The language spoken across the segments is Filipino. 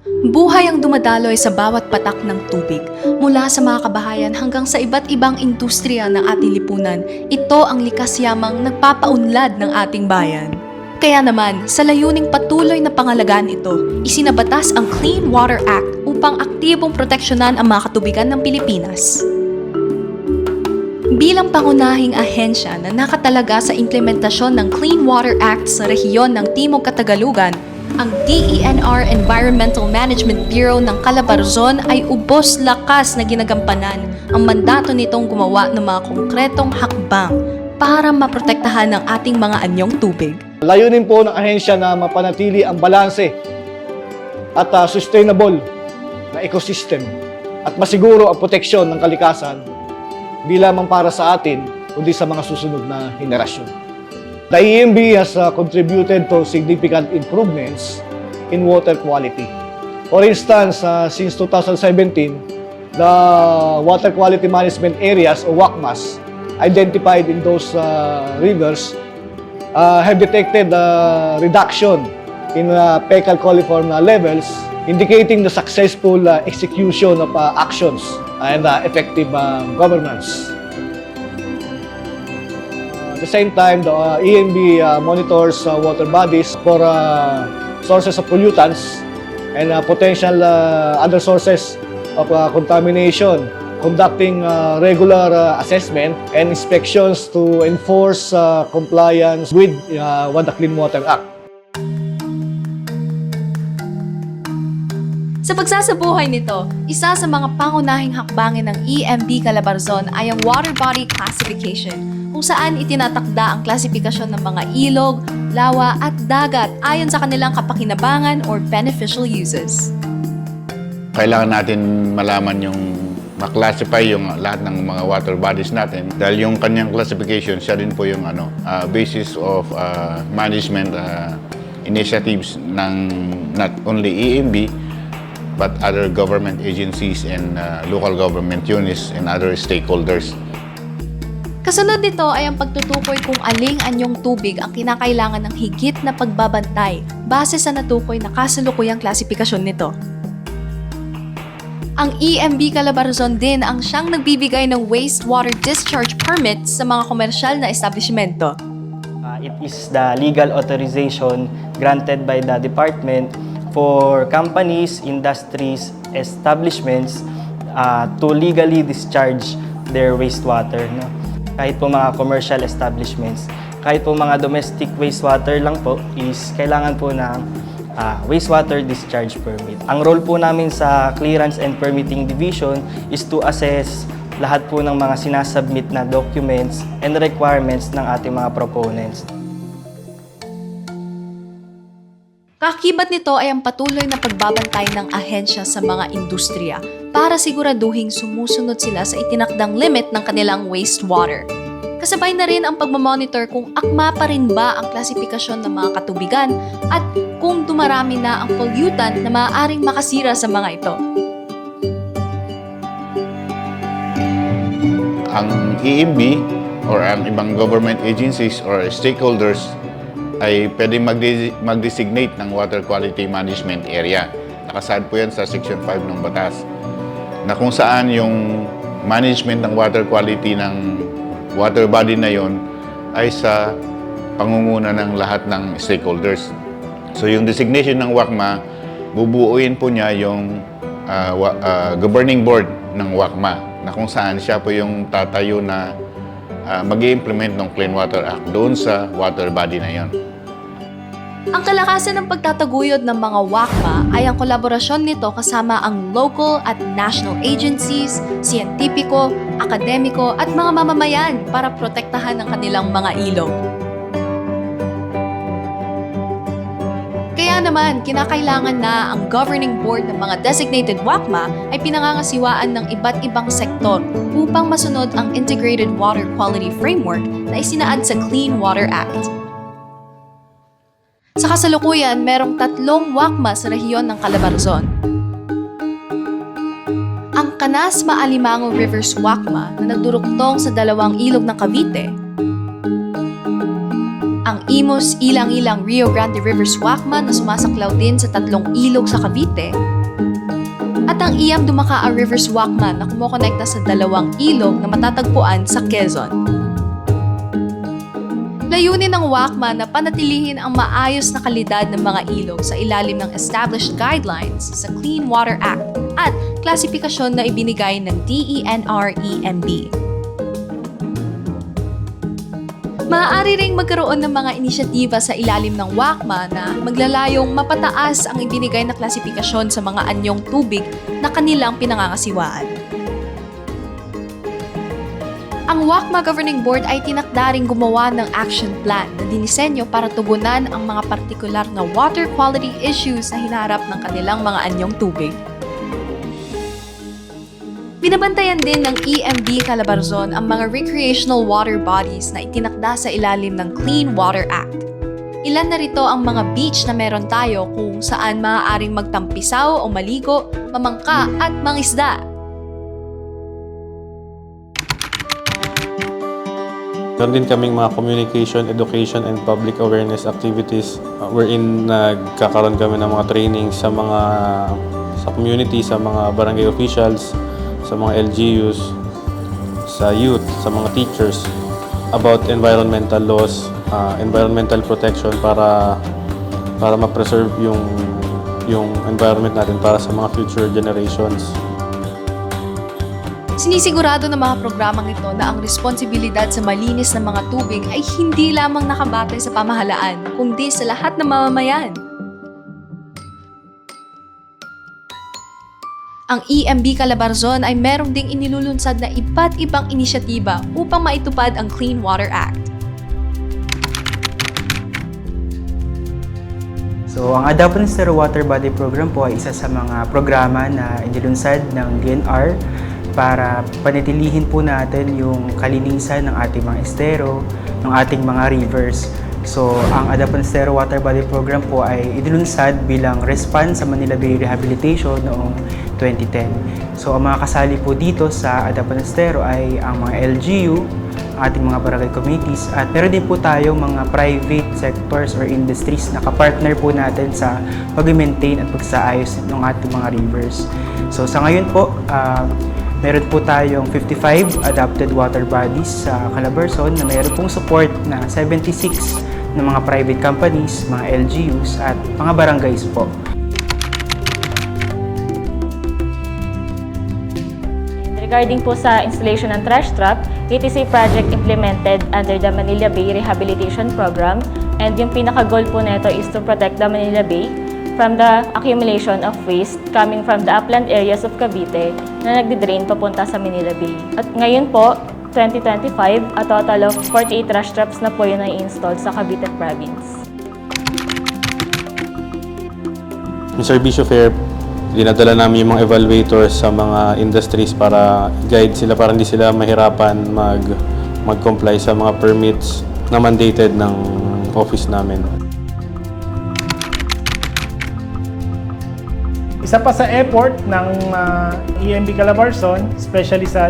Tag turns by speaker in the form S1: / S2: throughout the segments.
S1: Buhay ang dumadaloy sa bawat patak ng tubig, mula sa mga kabahayan hanggang sa iba't ibang industriya ng ating lipunan. Ito ang likas yamang nagpapaunlad ng ating bayan. Kaya naman, sa layuning patuloy na pangalagaan ito, isinabatas ang Clean Water Act upang aktibong proteksyonan ang mga katubigan ng Pilipinas. Bilang pangunahing ahensya na nakatalaga sa implementasyon ng Clean Water Act sa rehiyon ng Timog Katagalugan, ang DENR Environmental Management Bureau ng Calabarzon ay ubos lakas na ginagampanan ang mandato nitong gumawa ng mga konkretong hakbang para maprotektahan ang ating mga anyong tubig.
S2: Layunin po ng ahensya na mapanatili ang balanse at sustainable na ecosystem at masiguro ang proteksyon ng kalikasan di lamang para sa atin, kundi sa mga susunod na henerasyon. The EMB has contributed to significant improvements in water quality. For instance, since 2017, the water quality management areas or WACMAS identified in those rivers have detected a reduction in fecal coliform levels, indicating the successful execution of actions and effective governance. At the same time, the EMB monitors water bodies for sources of pollutants and potential other sources of contamination, conducting regular assessment and inspections to enforce compliance with the Clean Water Act.
S1: Sa pagsasabuhay nito, isa sa mga pangunahing hakbangin ng EMB Calabarzon ay ang Water Body Classification, kung saan itinatakda ang klasifikasyon ng mga ilog, lawa at dagat ayon sa kanilang kapakinabangan or beneficial uses.
S3: Kailangan natin malaman yung ma-classify yung lahat ng mga water bodies natin dahil yung kanyang classification, siya din po yung basis of management initiatives ng not only EMB but other government agencies and local government units and other stakeholders.
S1: Kasunod nito ay ang pagtutukoy kung aling anyong tubig ang kinakailangan ng higit na pagbabantay base sa natukoy na kasalukuyang klasifikasyon nito. Ang EMB Calabarzon din ang siyang nagbibigay ng wastewater discharge permits sa mga komersyal na establishmento.
S4: It is the legal authorization granted by the department for companies, industries, establishments to legally discharge their wastewater. No? Kahit po mga commercial establishments, kahit po mga domestic wastewater lang po is kailangan po ng wastewater discharge permit. Ang role po namin sa Clearance and Permitting Division is to assess lahat po ng mga sinasubmit na documents and requirements ng ating mga proponents.
S1: Kakibat nito ay ang patuloy na pagbabantay ng ahensya sa mga industriya para siguraduhing sumusunod sila sa itinakdang limit ng kanilang wastewater. Kasabay na rin ang pagmamonitor kung akma pa rin ba ang klasifikasyon ng mga katubigan at kung dumarami na ang pollutant na maaaring makasira sa mga ito.
S3: Ang EMB or ang ibang government agencies or stakeholders ay pwede mag-designate ng water quality management area. Nakasaad po yan sa Section 5 ng batas na kung saan yung management ng water quality ng water body na yon ay sa pangunguna ng lahat ng stakeholders. So yung designation ng WACMA, bubuuin po niya yung governing board ng WACMA na kung saan siya po yung tatayo na mag-i-implement ng Clean Water Act doon sa water body na yon.
S1: Ang kalakasan ng pagtataguyod ng mga WACMA ay ang kolaborasyon nito kasama ang local at national agencies, siyentipiko, akademiko at mga mamamayan para protektahan ang kanilang mga ilog. Kaya naman, kinakailangan na ang governing board ng mga designated WACMA ay pinangangasiwaan ng iba't ibang sektor upang masunod ang Integrated Water Quality Framework na isinaad sa Clean Water Act. Sa kasalukuyan, merong 3 WACMA sa rehiyon ng Calabarzon. Ang Canas-Maalimango Rivers WACMA na nagduruktong sa 2 ilog ng Cavite, ang Imus Ilang-Ilang Rio Grande Rivers WACMA na sumasaklaw din sa 3 ilog sa Cavite, At ang Iyam Dumakaa Rivers Wakma na kumokonekta sa dalawang ilog na matatagpuan sa Quezon. Layunin ng Wakma na panatilihin ang maayos na kalidad ng mga ilog sa ilalim ng established guidelines sa Clean Water Act at klasifikasyon na ibinigay ng DENR-EMB. Maaari ring magkaroon ng mga inisyatiba sa ilalim ng Wakma na maglalayong mapataas ang ibinigay na klasifikasyon sa mga anyong tubig na kanilang pinangangasiwaan. Ang Wakma Governing Board ay tinakda ring gumawa ng action plan na dinisenyo para tugunan ang mga partikular na water quality issues na hinaharap ng kanilang mga anyong tubig. Binabantayan din ng EMB Calabarzon ang mga recreational water bodies na itinakda sa ilalim ng Clean Water Act. Ilan na rito ang mga beach na meron tayo kung saan maaaring magtampisaw o maligo, mamangka at mangisda.
S5: Meron din kaming mga communication, education, and public awareness activities wherein nagkakaroon kami ng mga training sa community, sa mga barangay officials, sa mga LGUs, sa youth, sa mga teachers about environmental laws, environmental protection para ma-preserve yung environment natin para sa mga future generations.
S1: Sinisigurado ng mga programang ito na ang responsibilidad sa malinis na mga tubig ay hindi lamang nakabatay sa pamahalaan, kundi sa lahat ng mamamayan. Ang EMB Calabarzon ay merong ding inilulunsad na iba't ibang inisyatiba upang maitupad ang Clean Water Act.
S6: So, ang Adapan Estero Water Body Program po ay isa sa mga programa na inilunsad ng DNR para panatilihin po natin yung kalinisan ng ating mga estero, ng ating mga rivers. So, ang Adapan Estero Water Body Program po ay inilunsad bilang response sa Manila Bay Rehabilitation noong 2010. So, ang mga kasali po dito sa Adapan Estero ay ang mga LGU, ang ating mga barangay committees, at meron din po tayong mga private sectors or industries na kapartner po natin sa pag-maintain at pagsaayos ng ating mga rivers. So, sa ngayon po, meron po tayong 55 adapted water bodies sa Calabarzon na meron pong support na 76 ng mga private companies, mga LGUs at mga barangays po.
S7: Regarding po sa installation ng trash trap, it is a project implemented under the Manila Bay Rehabilitation Program, and yung pinaka-goal po nito is to protect the Manila Bay from the accumulation of waste coming from the upland areas of Cavite na nagdi-drain papunta sa Manila Bay. At ngayon po, 2025, a total of 48 trash traps na po yun ay installed sa Cavite Province.
S5: Yung Servicio Fair, dinadala namin yung mga evaluators sa mga industries para guide sila, para hindi sila mahirapan mag-comply sa mga permits na mandated ng office namin.
S8: Isa pa sa effort ng EMB Calabarzon, especially sa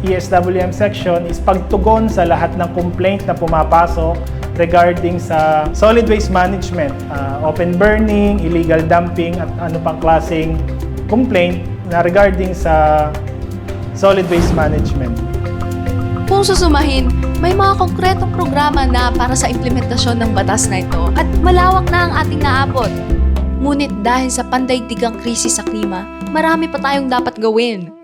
S8: ESWM section, is pagtugon sa lahat ng complaint na pumapasok regarding sa solid waste management, open burning, illegal dumping at ano pang klaseng complaint na regarding sa solid waste management.
S1: Kung susumahin, may mga konkretong programa na para sa implementasyon ng batas na ito at malawak na ang ating naabot. Ngunit dahil sa pandaigdigang krisis sa klima, marami pa tayong dapat gawin.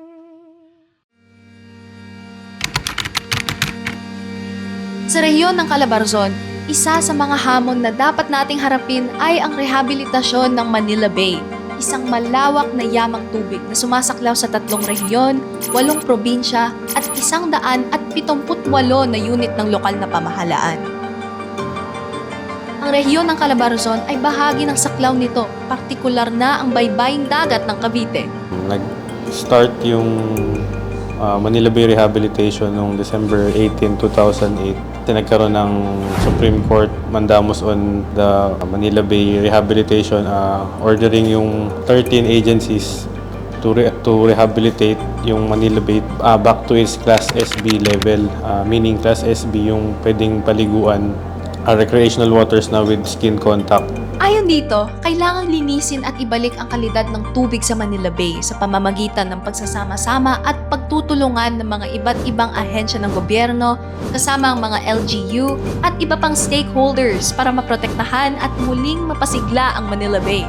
S1: Sa rehiyon ng Calabarzon, isa sa mga hamon na dapat nating harapin ay ang rehabilitasyon ng Manila Bay, isang malawak na yamang tubig na sumasaklaw sa 3 rehiyon, 8 probinsya at 178 na unit ng lokal na pamahalaan. Ang rehiyon ng Calabarzon ay bahagi ng saklaw nito, partikular na ang baybaying dagat ng Cavite.
S5: Nag-start yung Manila Bay Rehabilitation noong December 18, 2008. Nagkaroon ng Supreme Court mandamus on the Manila Bay Rehabilitation, ordering yung 13 agencies to rehabilitate yung Manila Bay back to its Class SB level, meaning Class SB yung pwedeng paliguan, recreational waters na with skin contact
S1: Ayon dito, kailangang linisin at ibalik ang kalidad ng tubig sa Manila Bay sa pamamagitan ng pagsasama-sama at pagtutulungan ng mga iba't ibang ahensya ng gobyerno, kasama ang mga LGU at iba pang stakeholders para maprotektahan at muling mapasigla ang Manila Bay.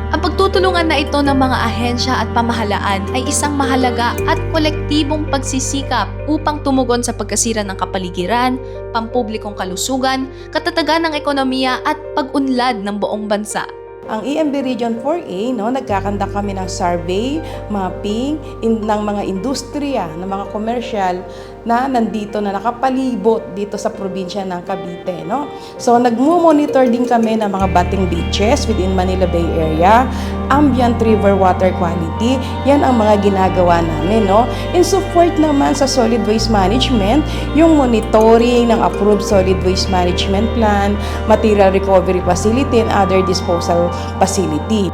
S1: Ang pagtutulungan na ito ng mga ahensya at pamahalaan ay isang mahalaga at kolektibong pagsisikap upang tumugon sa pagkasira ng kapaligiran, pampublikong kalusugan, katatagan ng ekonomiya at pag-unlad ng buong bansa.
S9: Ang EMB Region 4A, nagkakandak kami ng survey, mapping ng mga industriya, ng mga commercial na nandito na nakapalibot dito sa probinsya ng Cavite. So nagmo-monitor din kami ng mga batting beaches within Manila Bay Area, ambient river water quality, yan ang mga ginagawa namin. In support naman sa solid waste management, yung monitoring ng approved solid waste management plan, material recovery facility, and other disposal facility.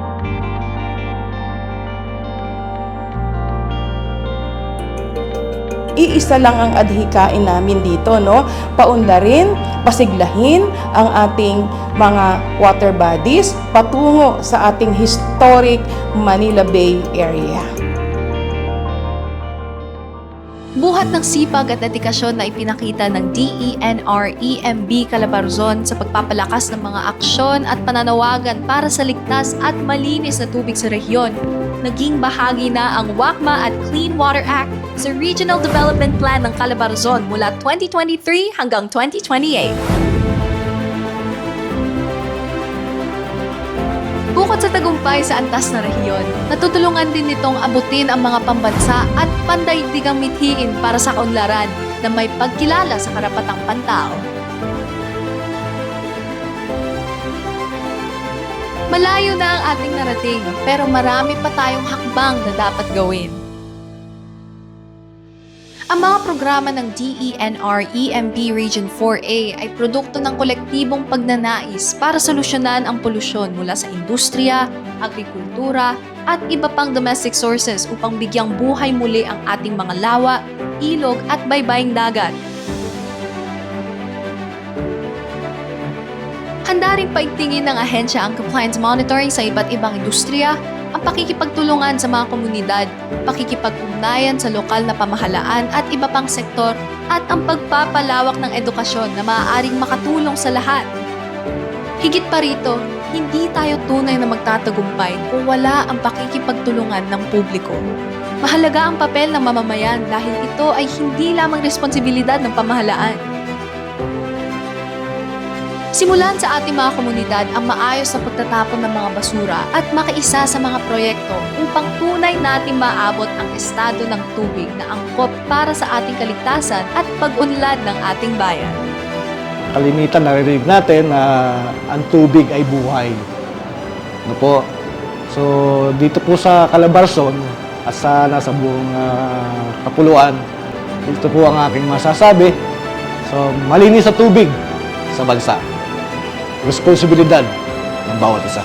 S9: Iisa lang ang adhikain namin dito, paunlarin, pasiglahin ang ating mga water bodies patungo sa ating historic Manila Bay area.
S1: Buhat ng sipag at dedikasyon na ipinakita ng DENR-EMB Calabarzon sa pagpapalakas ng mga aksyon at pananawagan para sa ligtas at malinis na tubig sa rehiyon, naging bahagi na ang WACMA at Clean Water Act sa Regional Development Plan ng Calabarzon mula 2023 hanggang 2028. Bukod sa tagumpay sa antas na rehiyon, natutulungan din nitong abutin ang mga pambansa at pandaigdigang mithiin para sa kaunlaran na may pagkilala sa karapatang pantao. Malayo na ang ating narating, pero marami pa tayong hakbang na dapat gawin. Ang mga programa ng DENR-EMB Region 4A ay produkto ng kolektibong pagnanais para solusyonan ang polusyon mula sa industriya, agrikultura, at iba pang domestic sources upang bigyang buhay muli ang ating mga lawa, ilog at baybaying dagat. Handa ring paigtingin ng ahensya ang compliance monitoring sa iba't ibang industriya, ang pakikipagtulungan sa mga komunidad, pakikipag-ugnayan sa lokal na pamahalaan at iba pang sektor, at ang pagpapalawak ng edukasyon na maaaring makatulong sa lahat. Higit pa rito, hindi tayo tunay na magtatagumpay kung wala ang pakikipagtulungan ng publiko. Mahalaga ang papel ng mamamayan dahil ito ay hindi lamang responsibilidad ng pamahalaan. Simulan sa ating mga komunidad ang maayos na pagtatapon ng mga basura at makiisa sa mga proyekto upang tunay nating maabot ang estado ng tubig na angkop para sa ating kaligtasan at pag-unlad ng ating bayan.
S2: Kalimitan naririnig natin na ang tubig ay buhay. So dito po sa Calabarzon at sa nasa buong kapuluan, ito po ang aking masasabi. So malinis sa tubig sa bansa. Responsibilidad ng bawat isa.